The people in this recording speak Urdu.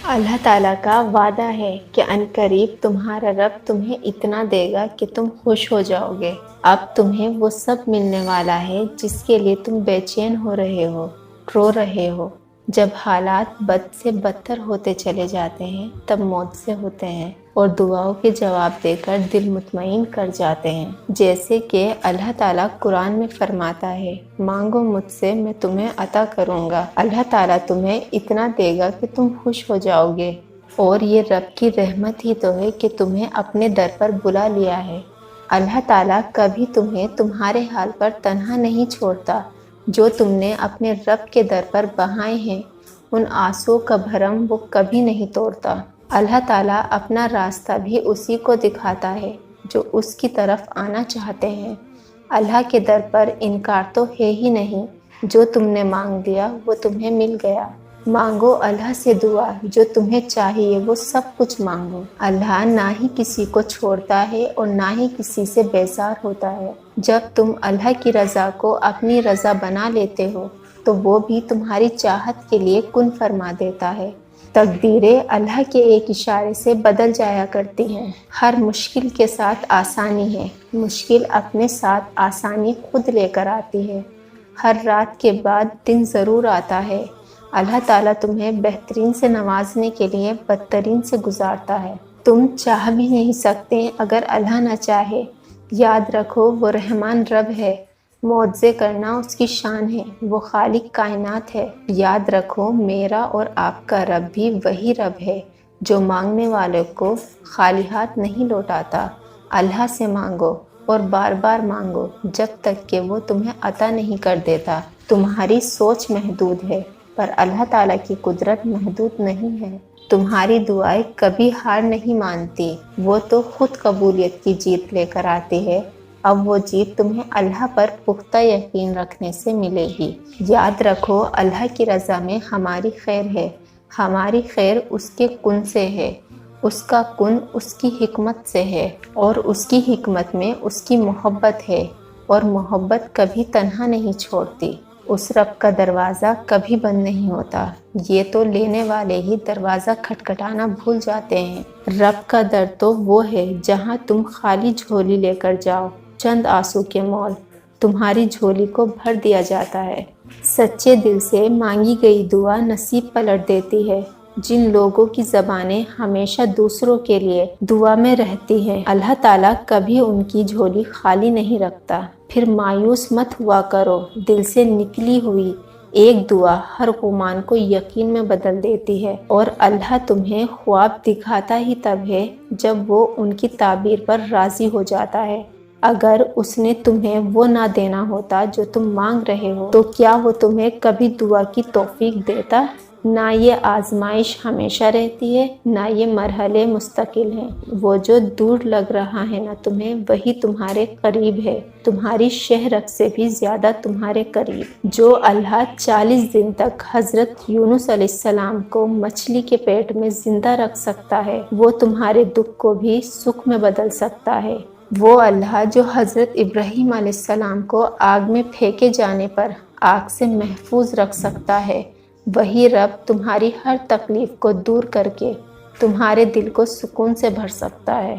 اللہ تعالیٰ کا وعدہ ہے کہ عنقریب تمہارا رب تمہیں اتنا دے گا کہ تم خوش ہو جاؤ گے۔ اب تمہیں وہ سب ملنے والا ہے جس کے لیے تم بے چین ہو رہے ہو، رو رہے ہو۔ جب حالات بد سے بدتر ہوتے چلے جاتے ہیں تب موت سے ہوتے ہیں اور دعاؤں کے جواب دے کر دل مطمئن کر جاتے ہیں، جیسے کہ اللہ تعالیٰ قرآن میں فرماتا ہے، مانگو مجھ سے میں تمہیں عطا کروں گا۔ اللہ تعالیٰ تمہیں اتنا دے گا کہ تم خوش ہو جاؤ گے، اور یہ رب کی رحمت ہی تو ہے کہ تمہیں اپنے در پر بلا لیا ہے۔ اللہ تعالیٰ کبھی تمہیں تمہارے حال پر تنہا نہیں چھوڑتا۔ جو تم نے اپنے رب کے در پر بہائے ہیں ان آنسوؤں کا بھرم وہ کبھی نہیں توڑتا۔ اللہ تعالیٰ اپنا راستہ بھی اسی کو دکھاتا ہے جو اس کی طرف آنا چاہتے ہیں۔ اللہ کے در پر انکار تو ہے ہی نہیں۔ جو تم نے مانگ لیا وہ تمہیں مل گیا۔ مانگو اللہ سے دعا، جو تمہیں چاہیے وہ سب کچھ مانگو۔ اللہ نہ ہی کسی کو چھوڑتا ہے اور نہ ہی کسی سے بیزار ہوتا ہے۔ جب تم اللہ کی رضا کو اپنی رضا بنا لیتے ہو تو وہ بھی تمہاری چاہت کے لیے کن فرما دیتا ہے۔ تقدیریں اللہ کے ایک اشارے سے بدل جایا کرتی ہیں۔ ہر مشکل کے ساتھ آسانی ہے، مشکل اپنے ساتھ آسانی خود لے کر آتی ہے۔ ہر رات کے بعد دن ضرور آتا ہے۔ اللہ تعالیٰ تمہیں بہترین سے نوازنے کے لیے بدترین سے گزارتا ہے۔ تم چاہ بھی نہیں سکتے اگر اللہ نہ چاہے۔ یاد رکھو وہ رحمان رب ہے، معجزے کرنا اس کی شان ہے، وہ خالق کائنات ہے۔ یاد رکھو میرا اور آپ کا رب بھی وہی رب ہے جو مانگنے والے کو خالی ہاتھ نہیں لوٹاتا۔ اللہ سے مانگو اور بار بار مانگو جب تک کہ وہ تمہیں عطا نہیں کر دیتا۔ تمہاری سوچ محدود ہے پر اللہ تعالیٰ کی قدرت محدود نہیں ہے۔ تمہاری دعائیں کبھی ہار نہیں مانتی، وہ تو خود قبولیت کی جیت لے کر آتی ہے۔ اب وہ جیت تمہیں اللہ پر پختہ یقین رکھنے سے ملے گی۔ یاد رکھو اللہ کی رضا میں ہماری خیر ہے، ہماری خیر اس کے کن سے ہے، اس کا کن اس کی حکمت سے ہے، اور اس کی حکمت میں اس کی محبت ہے، اور محبت کبھی تنہا نہیں چھوڑتی۔ اس رب کا دروازہ کبھی بند نہیں ہوتا، یہ تو لینے والے ہی دروازہ کھٹکھٹانا بھول جاتے ہیں۔ رب کا در تو وہ ہے جہاں تم خالی جھولی لے کر جاؤ، چند آنسو کے مول تمہاری جھولی کو بھر دیا جاتا ہے۔ سچے دل سے مانگی گئی دعا نصیب پلٹ دیتی ہے۔ جن لوگوں کی زبانیں ہمیشہ دوسروں کے لیے دعا میں رہتی ہیں اللہ تعالیٰ کبھی ان کی جھولی خالی نہیں رکھتا۔ پھر مایوس مت ہوا کرو، دل سے نکلی ہوئی ایک دعا ہر گمان کو یقین میں بدل دیتی ہے، اور اللہ تمہیں خواب دکھاتا ہی تب ہے جب وہ ان کی تعبیر پر راضی ہو جاتا ہے۔ اگر اس نے تمہیں وہ نہ دینا ہوتا جو تم مانگ رہے ہو تو کیا وہ تمہیں کبھی دعا کی توفیق دیتا؟ نہ یہ آزمائش ہمیشہ رہتی ہے، نہ یہ مرحلے مستقل ہیں۔ وہ جو دور لگ رہا ہے نا تمہیں، وہی تمہارے قریب ہے، تمہاری شہرک سے بھی زیادہ تمہارے قریب۔ جو اللہ 40 دن تک حضرت یونس علیہ السلام کو مچھلی کے پیٹ میں زندہ رکھ سکتا ہے، وہ تمہارے دکھ کو بھی سکھ میں بدل سکتا ہے۔ وہ اللہ جو حضرت ابراہیم علیہ السلام کو آگ میں پھینکے جانے پر آگ سے محفوظ رکھ سکتا ہے، وہی رب تمہاری ہر تکلیف کو دور کر کے تمہارے دل کو سکون سے بھر سکتا ہے۔